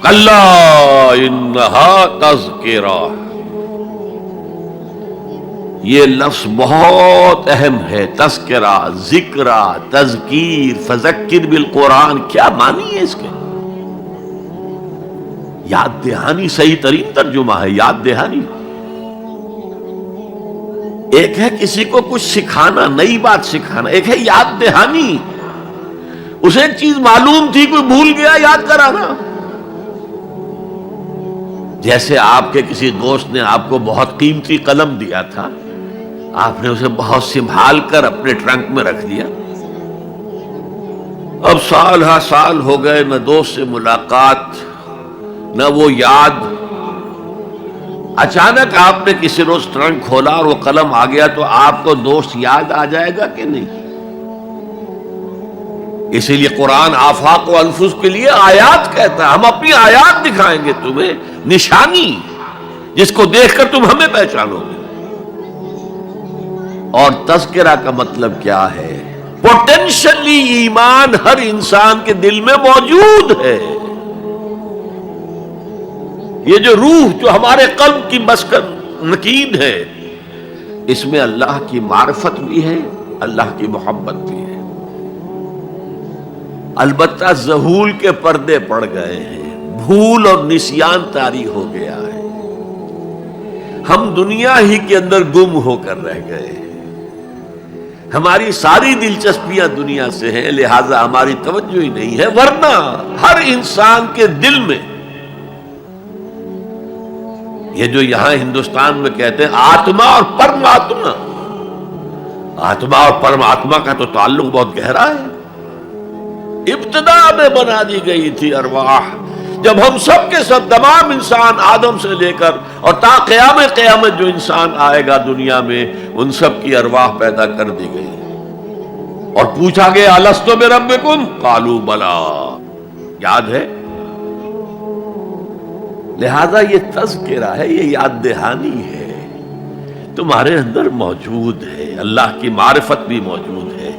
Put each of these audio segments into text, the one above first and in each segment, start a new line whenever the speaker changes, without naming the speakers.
کلا انہا تذکرہ، یہ لفظ بہت اہم ہے. تذکرہ، ذکرہ، تذکیر، فذکر بالقرآن، کیا معنی ہے اس کے؟ یاد دہانی صحیح ترین ترجمہ ہے، یاد دہانی. ایک ہے کسی کو کچھ سکھانا، نئی بات سکھانا، ایک ہے یاد دہانی. اسے ایک چیز معلوم تھی، کوئی بھول گیا، یاد کرانا. جیسے آپ کے کسی دوست نے آپ کو بہت قیمتی قلم دیا تھا، آپ نے اسے بہت سنبھال کر اپنے ٹرنک میں رکھ دیا. اب سال ہا سال ہو گئے، نہ دوست سے ملاقات، نہ وہ یاد. اچانک آپ نے کسی روز ٹرنک کھولا اور وہ قلم آ گیا، تو آپ کو دوست یاد آ جائے گا کہ نہیں؟ اسی لیے قرآن آفاق و انفس کے لیے آیات کہتا ہے. ہم اپنی آیات دکھائیں گے تمہیں، نشانی جس کو دیکھ کر تم ہمیں پہچانو گے. اور تذکرہ کا مطلب کیا ہے؟ پوٹینشلی ایمان ہر انسان کے دل میں موجود ہے. یہ جو روح جو ہمارے قلب کی مسکن نکید ہے، اس میں اللہ کی معرفت بھی ہے، اللہ کی محبت بھی ہے. البتہ ذہول کے پردے پڑ گئے ہیں، بھول اور نسیان طاری ہو گیا ہے. ہم دنیا ہی کے اندر گم ہو کر رہ گئے ہیں. ہماری ساری دلچسپیاں دنیا سے ہیں، لہذا ہماری توجہ ہی نہیں ہے. ورنہ ہر انسان کے دل میں یہ جو یہاں ہندوستان میں کہتے ہیں آتما اور پرماتما، آتما اور پرماتما کا تو تعلق بہت گہرا ہے. ابتدا میں بنا دی گئی تھی ارواح، جب ہم سب کے سب تمام انسان آدم سے لے کر اور تا قیامت جو انسان آئے گا دنیا میں، ان سب کی ارواح پیدا کر دی گئی. اور پوچھا گیا الستو بربکم قالوا بلا، یاد ہے؟ لہذا یہ تذکرہ ہے، یہ یاد دہانی ہے، تمہارے اندر موجود ہے. اللہ کی معرفت بھی موجود ہے،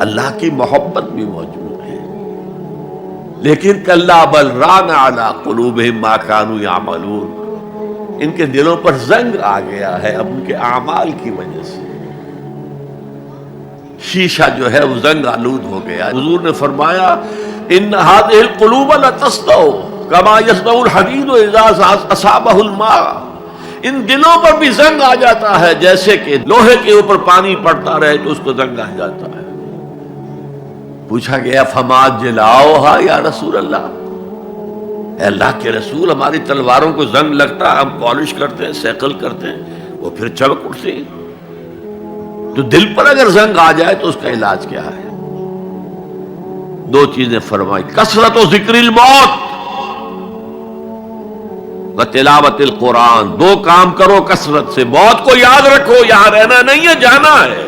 اللہ کی محبت بھی موجود ہے. لیکن کلا بل ران علی قلوبہم ما کانوا یعملون، ان کے دلوں پر زنگ آ گیا ہے اب ان کے اعمال کی وجہ سے. شیشہ جو ہے وہ زنگ آلود ہو گیا. حضور نے فرمایا ان هذه القلوب لتصدع كما يصدع الحديد اذا اصابه الماء، ان دلوں پر بھی زنگ آ جاتا ہے جیسے کہ لوہے کے اوپر پانی پڑتا رہے تو اس کو زنگ آ جاتا ہے. پوچھا گیا فما جلاؤها یا رسول اللہ، اے اللہ کے رسول ہماری تلواروں کو زنگ لگتا ہے، ہم پالش کرتے ہیں، سیکل کرتے ہیں، وہ پھر چمک اٹھتے ہیں. تو دل پر اگر زنگ آ جائے تو اس کا علاج کیا ہے؟ دو چیزیں فرمائی، کثرت و ذکر الموت و تلاوت القرآن. دو کام کرو کثرت سے، موت کو یاد رکھو، یہاں رہنا نہیں ہے، جانا ہے.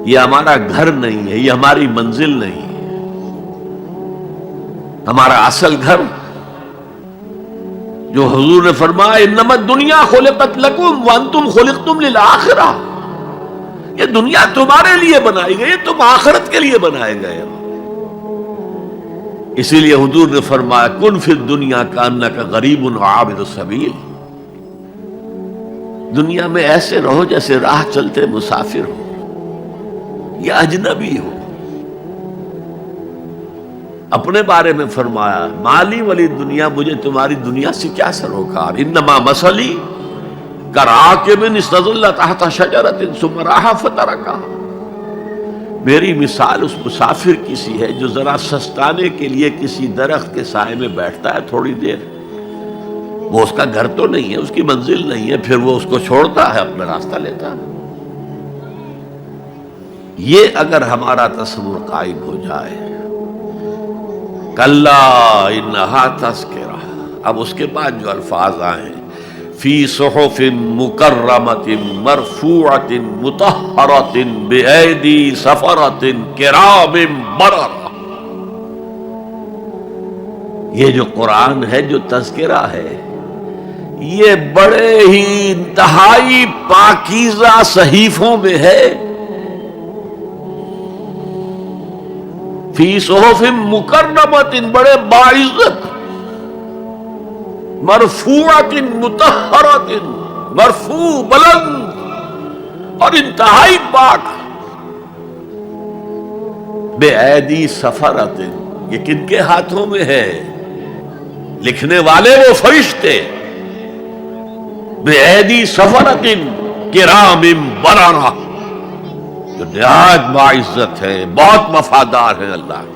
یہ ہمارا گھر نہیں ہے، یہ ہماری منزل نہیں ہے. ہمارا اصل گھر جو حضور نے فرمایا انما الدنیا خلقت لکم وانتم خلقتم للآخرہ، یہ دنیا تمہارے لیے بنائی گئی، تم آخرت کے لیے بنائے گئے. اسی لیے حضور نے فرمایا کن فی الدنیا کانک غریب عابر السبیل، دنیا میں ایسے رہو جیسے راہ چلتے مسافر ہو یا اجنبی ہو. اپنے بارے میں فرمایا مالی ولی دنیا، مجھے تمہاری دنیا سے کیا سروکار. انما مثلی کراکب استظل تحت شجرۃ ثم راح فترکها، میری مثال اس مسافر کی سی ہے جو ذرا سستانے کے لیے کسی درخت کے سائے میں بیٹھتا ہے تھوڑی دیر. وہ اس کا گھر تو نہیں ہے، اس کی منزل نہیں ہے، پھر وہ اس کو چھوڑتا ہے، اپنا راستہ لیتا ہے. یہ اگر ہمارا تصور قائم ہو جائے، کلا انہا تذکرہ. اب اس کے بعد جو الفاظ آئے فی صحف مکرمۃ مرفوعۃ مطہرۃ بایدی سفرۃ کرام بررہ، یہ جو قرآن ہے، جو تذکرہ ہے، یہ بڑے ہی انتہائی پاکیزہ صحیفوں میں ہے. فی صحف مکرمۃ، بڑے باعزت، مرفوعۃ مطہرۃ، مرفوع بلند اور انتہائی پاک، بے ایدی سفرۃ، یہ کن کے ہاتھوں میں ہے؟ لکھنے والے وہ فرشتے، بے ایدی سفرۃ کرام بررہ، جو نہایت باعزت ہے، بہت وفادار ہیں اللہ کے۔